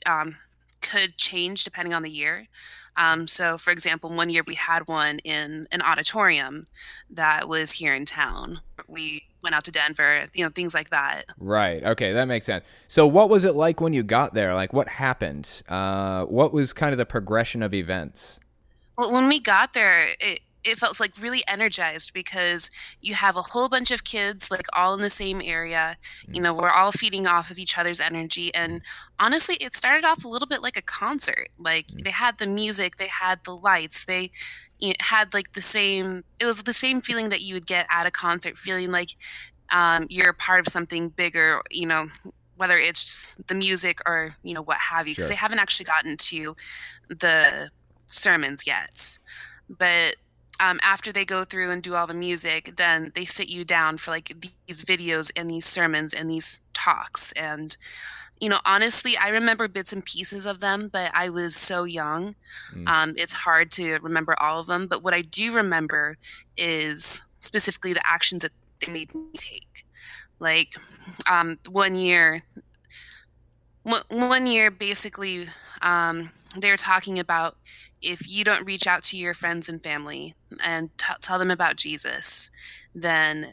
um, could change depending on the year. So, for example, one year we had one in an auditorium that was here in town. We went out to Denver, things like that. Right. Okay, that makes sense. So what was it like when you got there? Like, what happened? What was kind of the progression of events? Well, when we got there, it felt like really energized because you have a whole bunch of kids like all in the same area. We're all feeding off of each other's energy. And honestly, it started off a little bit like a concert. Like they had the music, they had the lights, they had like it was the same feeling that you would get at a concert, feeling like you're a part of something bigger, whether it's the music or, what have you, because Sure. they haven't actually gotten to the sermons yet. But after they go through and do all the music, then they sit you down for like these videos and these sermons and these talks. And, honestly, I remember bits and pieces of them, but I was so young. It's hard to remember all of them. But what I do remember is specifically the actions that they made me take. Like one year, basically, they were talking about if you don't reach out to your friends and family and tell them about Jesus, then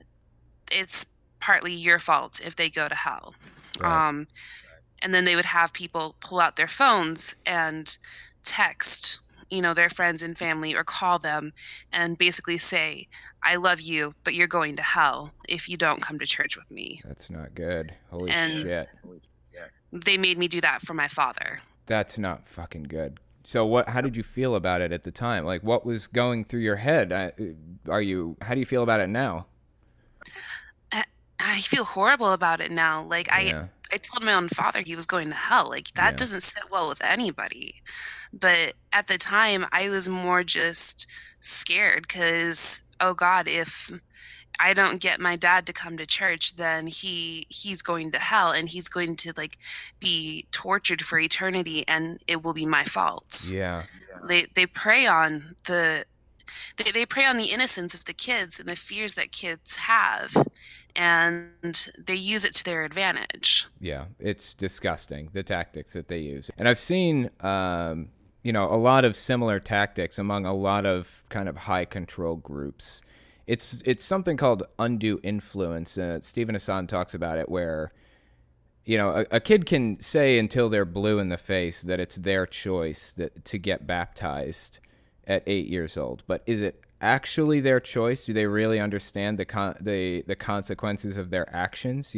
it's partly your fault if they go to hell. Right. And then they would have people pull out their phones and text, their friends and family, or call them and basically say, I love you, but you're going to hell if you don't come to church with me. That's not good. Holy And shit. they made me do that for my father. That's not fucking good. So how did you feel about it at the time? Like, what was going through your head? How do you feel about it now? I feel horrible about it now. Like Yeah. I told my own father he was going to hell. Like that doesn't sit well with anybody. But at the time I was more just scared because, oh God, if I don't get my dad to come to church, then he's going to hell and he's going to like be tortured for eternity, and it will be my fault. Yeah. They prey on they prey on the innocence of the kids and the fears that kids have, and they use it to their advantage. Yeah, it's disgusting, the tactics that they use. And I've seen a lot of similar tactics among a lot of kind of high control groups. It's something called undue influence. Stephen Hassan talks about it, where a kid can say until they're blue in the face that it's their choice to get baptized at 8 years old. But is it actually their choice? Do they really understand the consequences of their actions?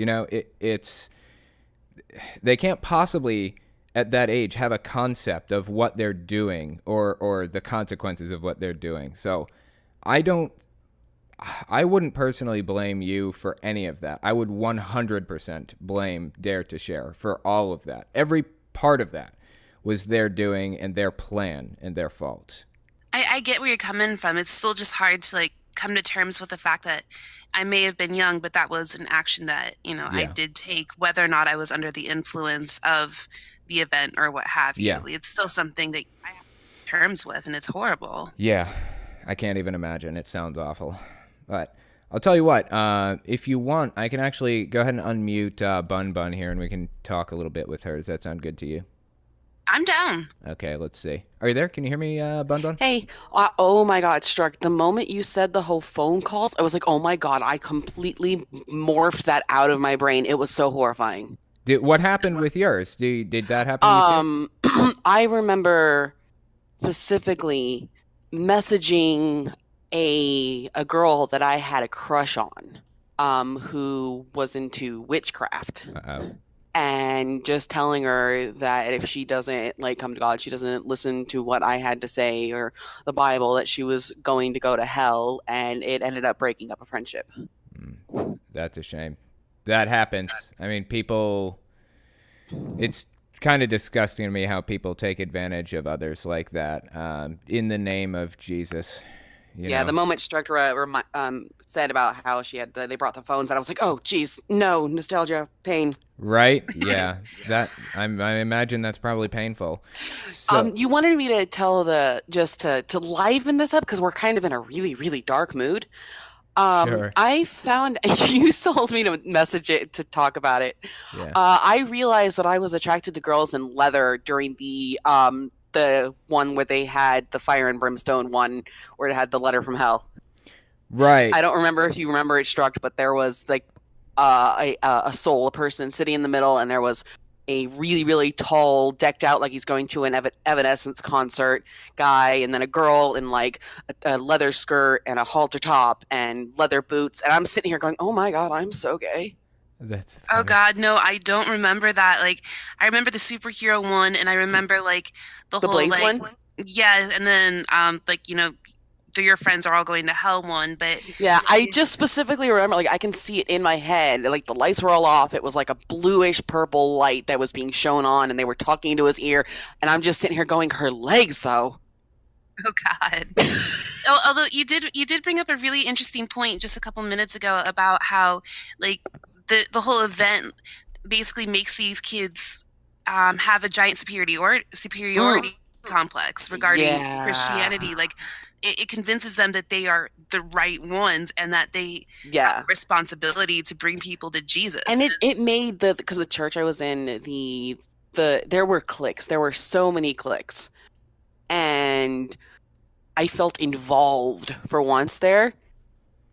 They can't possibly at that age have a concept of what they're doing or the consequences of what they're doing. So I wouldn't personally blame you for any of that. I would 100% blame Dare to Share for all of that. Every part of that was their doing and their plan and their fault. I get where you're coming from. It's still just hard to like come to terms with the fact that I may have been young, but that was an action that, I did take, whether or not I was under the influence of the event or what have you. Yeah. It's still something that I have terms with, and it's horrible. Yeah, I can't even imagine. It sounds awful. But I'll tell you what, if you want, I can actually go ahead and unmute Bun Bun here, and we can talk a little bit with her. Does that sound good to you? I'm down. Okay, let's see. Are you there? Can you hear me, Bun Bun? Hey, oh my God, Struck. The moment you said the whole phone calls, I was like, oh my God, I completely morphed that out of my brain. It was so horrifying. What happened with yours? Did that happen to you too? I remember specifically messaging a girl that I had a crush on, who was into witchcraft. Uh-oh. And just telling her that if she doesn't like come to God, she doesn't listen to what I had to say or the Bible, that she was going to go to hell, and it ended up breaking up a friendship. That's a shame. That happens. I mean, it's kind of disgusting to me how people take advantage of others like that, in the name of Jesus. You Yeah, know? the moment Structura said about how they brought the phones, and I was like, oh, geez, no, nostalgia, pain. Right? Yeah. I imagine that's probably painful. So You wanted me to tell to liven this up because we're kind of in a really, really dark mood. sure. I found you told me to message it to talk about it. Yeah. I realized that I was attracted to girls in leather during the one where they had the fire and brimstone one where it had the letter from hell. Right. I don't remember if you remember it struck, but there was like a soul, a person sitting in the middle, and there was a really, really tall, decked out like he's going to an Evanescence concert guy, and then a girl in like a leather skirt and a halter top and leather boots. And I'm sitting here going, oh my God, I'm so gay. That's Oh funny. God, no, I don't remember that. Like, I remember the superhero one, and I remember like the The whole Blaze like, one? yeah, and then like your friends are all going to hell one, but Yeah, I just specifically remember, like, I can see it in my head. Like, the lights were all off. It was like a bluish purple light that was being shown on, and they were talking into his ear. And I'm just sitting here going, her legs, though. oh God. Although you did bring up a really interesting point just a couple minutes ago about how like the whole event basically makes these kids have a giant superiority complex regarding Yeah. Christianity. Like it convinces them that they are the right ones and that they Yeah. have a responsibility to bring people to Jesus. And it made because the church I was in, there were cliques. There were so many cliques. And I felt involved for once there.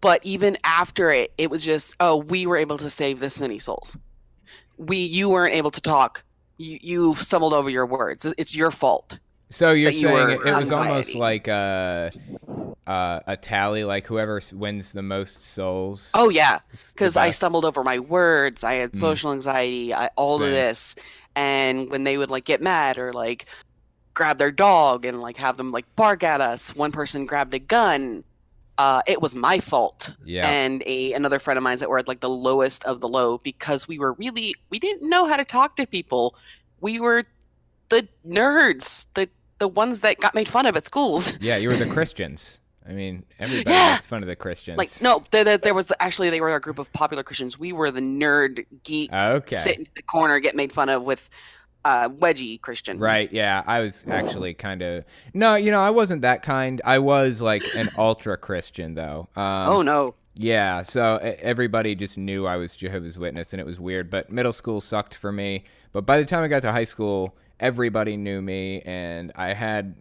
But even after it was just, oh, we were able to save this many souls. You weren't able to talk. You stumbled over your words. It's your fault. So you're that you saying were it was anxiety. almost like a tally, like whoever wins the most souls. Oh yeah, is the because I best. stumbled over my words. I had social anxiety. All of Same. this, and when they would like get mad or like grab their dog and like have them like bark at us, one person grabbed a gun. It was my fault. Yeah. And another friend of mine's that were at like the lowest of the low because we didn't know how to talk to people. We were the nerds, the ones that got made fun of at schools. Yeah, you were the Christians. I mean, everybody Yeah. makes fun of the Christians. Like no, there was actually they were a group of popular Christians. We were the nerd geek, Okay. sit in the corner, get made fun of with wedgie Christian. Right, yeah. I was actually kind of... No, I wasn't that kind. I was like an ultra Christian, though. Oh no. Yeah, so everybody just knew I was Jehovah's Witness, and it was weird. But middle school sucked for me. But by the time I got to high school, everybody knew me, and I had,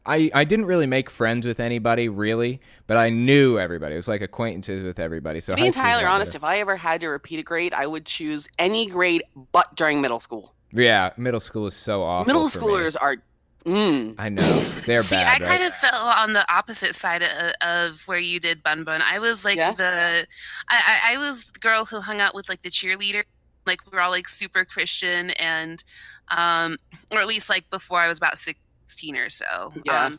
I didn't really make friends with anybody, really, but I knew everybody. It was like acquaintances with everybody. So To be entirely honest, if I ever had to repeat a grade, I would choose any grade but during middle school. Yeah, middle school is so awful. Middle for me. schoolers are. I know they're See, bad. I kind right? of fell on the opposite side of where you did, Bun Bun. I was like Yeah? I was the girl who hung out with like the cheerleader. Like we were all like super Christian and or at least like before I was about 16 or so. Yeah.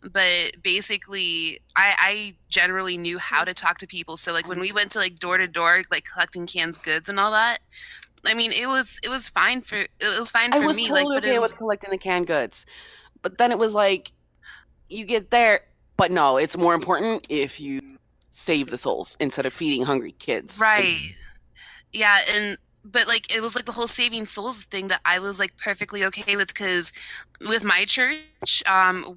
But basically I generally knew how to talk to people. So like when we went to like door to door, like collecting canned goods and all that, I mean it was fine for I was me. totally Like, but okay it was with collecting the canned goods, but then it was like, you get there, but no, it's more important if you save the souls instead of feeding hungry kids. right. Yeah, but like it was like the whole saving souls thing that I was like perfectly okay with because with my church,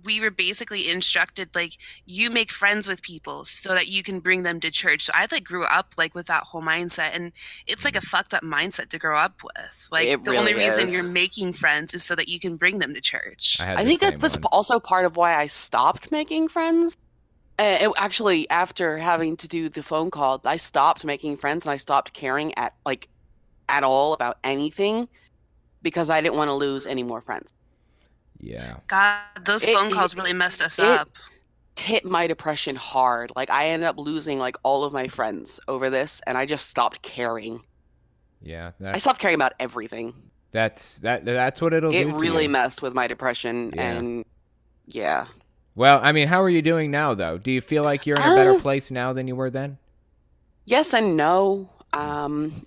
we were basically instructed like you make friends with people so that you can bring them to church. So I like grew up like with that whole mindset, and it's like a fucked up mindset to grow up with. Like It the only really reason is. you're making friends is so that you can bring them to church. I think that's also part of why I stopped making friends. Actually, after having to do the phone call, I stopped making friends and I stopped caring at all about anything because I didn't want to lose any more friends. Yeah. God, those phone calls really messed us up. Hit my depression hard. Like I ended up losing like all of my friends over this, and I just stopped caring. Yeah. I stopped caring about everything. That's what it'll do. It to really you. messed with my depression, Yeah. and yeah. Well, I mean, how are you doing now, though? Do you feel like you're in a better place now than you were then? Yes and no.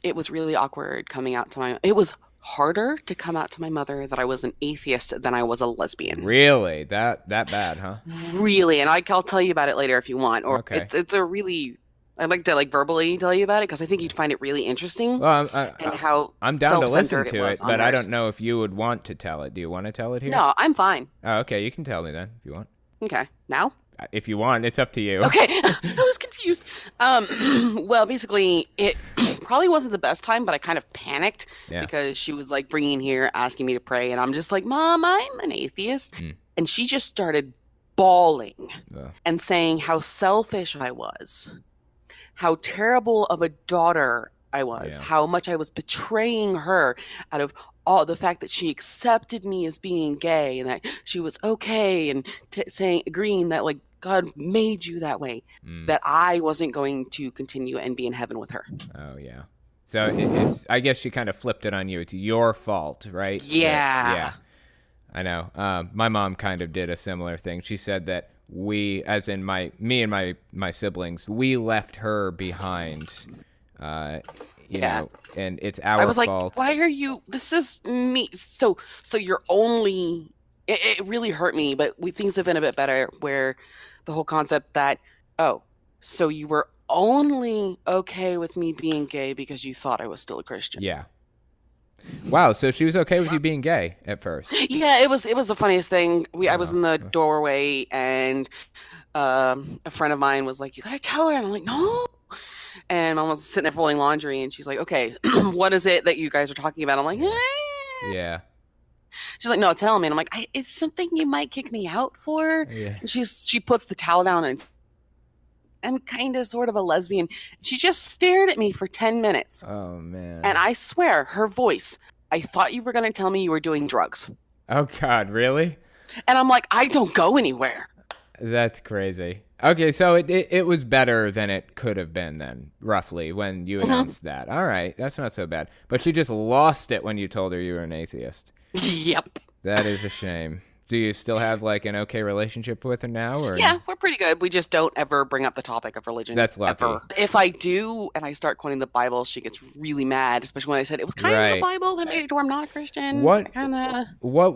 It was really awkward coming out to it was harder to come out to my mother that I was an atheist than I was a lesbian. Really? That bad, huh? Really, and I'll tell you about it later if you want. Or Okay. it's a really, I'd like to verbally tell you about it because I think you'd find it really interesting. Well, and how I'm down to listen self-centered to was it, on but I theirs. don't know if you would want to tell it. Do you want to tell it here? No, I'm fine. Oh, okay. You can tell me then if you want. Okay, now? If you want, it's up to you. Okay, I was confused. Well, basically, it probably wasn't the best time, but I kind of panicked because she was like bringing here, asking me to pray, and I'm just like, Mom, I'm an atheist. And she just started bawling and saying how selfish I was, how terrible of a daughter I was, how much I was betraying her out of all the fact that she accepted me as being gay and that she was okay and agreeing that like God made you that way, that I wasn't going to continue and be in heaven with her. Oh, yeah. So it's, I guess she kind of flipped it on you. It's your fault, right? Yeah. Yeah. I know. My mom kind of did a similar thing. She said that we, as in me and my siblings, we left her behind, you know, and it's our fault. I was like, why are you, this is me. So you're only, it really hurt me, but things have been a bit better where the whole concept that, oh, so you were only okay with me being gay because you thought I was still a Christian. Yeah. Wow, so she was okay with you being gay at first. Yeah, it was the funniest thing. I was in the doorway and a friend of mine was like, you gotta tell her. And I'm like, no. And I was sitting there folding laundry and she's like, okay, what is it that you guys are talking about? I'm like, Yeah. She's like, no, tell me. And I'm like, it's something you might kick me out for. Yeah. And she puts the towel down and I'm kind of sort of a lesbian. She just stared at me for 10 minutes. Oh, man. And I swear, her voice, I thought you were going to tell me you were doing drugs. Oh, God, really? And I'm like, I don't go anywhere. That's crazy. Okay, so it was better than it could have been then, roughly, when you announced that. All right, that's not so bad. But she just lost it when you told her you were an atheist. Yep. That is a shame. Do you still have like an okay relationship with her now? Or? Yeah, we're pretty good. We just don't ever bring up the topic of religion. That's lucky. Ever. If I do and I start quoting the Bible, she gets really mad, especially when I said it was kind of the Bible that made it to where I'm not a Christian. What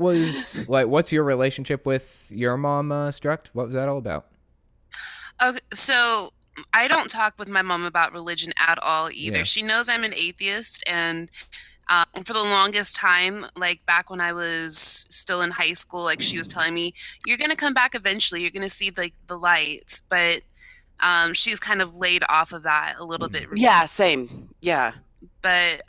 was like? What's your relationship with your mom, Struct? What was that all about? Okay, so I don't talk with my mom about religion at all either. Yeah. She knows I'm an atheist, and for the longest time, like back when I was still in high school, like she was telling me, you're going to come back eventually. You're going to see like the light. But she's kind of laid off of that a little bit. Yeah, same. Yeah. But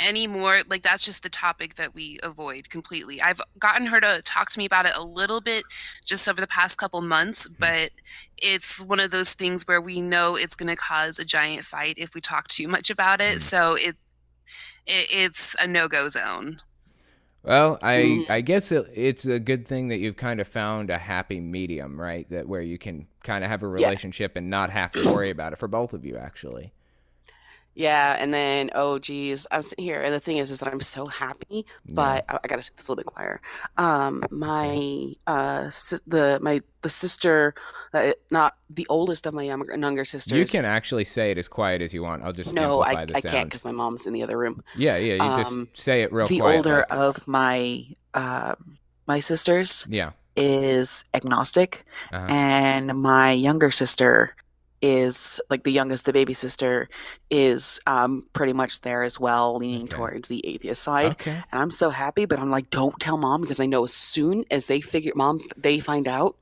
anymore, like that's just the topic that we avoid completely. I've gotten her to talk to me about it a little bit just over the past couple months, but it's one of those things where we know it's going to cause a giant fight if we talk too much about it. So it's a no-go zone. Well, I guess it's a good thing that you've kind of found a happy medium, right? That where you can kind of have a relationship and not have to worry about it for both of you, actually. Yeah, and then oh geez, I'm sitting here, and the thing is that I'm so happy, but I gotta say this a little bit quieter. The sister, not the oldest of my younger sisters. You can actually say it as quiet as you want. I'll just amplify the sound. I can't because my mom's in the other room. Yeah, you just say it real quiet. The older of my sisters, is agnostic, and my younger sister is like the youngest, the baby sister is pretty much there as well, leaning towards the atheist side. And I'm so happy, but I'm like, don't tell mom because I know as soon as they find out,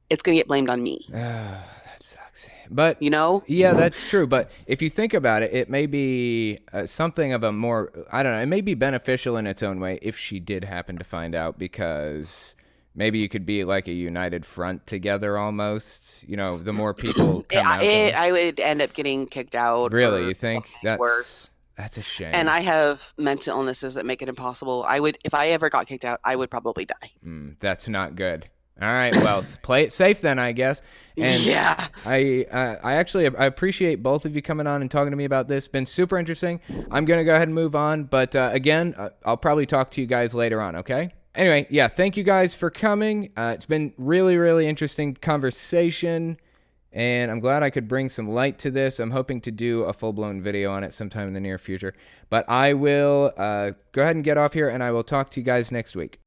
it's gonna get blamed on me. That sucks. But yeah, that's true. But if you think about it, it may be something of a more, I don't know, it may be beneficial in its own way if she did happen to find out, because maybe you could be like a united front together almost. The more people come out. I would end up getting kicked out. Really? You think? That's worse. That's a shame. And I have mental illnesses that make it impossible. If I ever got kicked out, I would probably die. That's not good. All right, well, play it safe then, I guess. And yeah. I appreciate both of you coming on and talking to me about this. It's been super interesting. I'm going to go ahead and move on. But again, I'll probably talk to you guys later on, okay? Anyway, thank you guys for coming. It's been really, really interesting conversation. and I'm glad I could bring some light to this. I'm hoping to do a full-blown video on it sometime in the near future. But I will go ahead and get off here, and I will talk to you guys next week.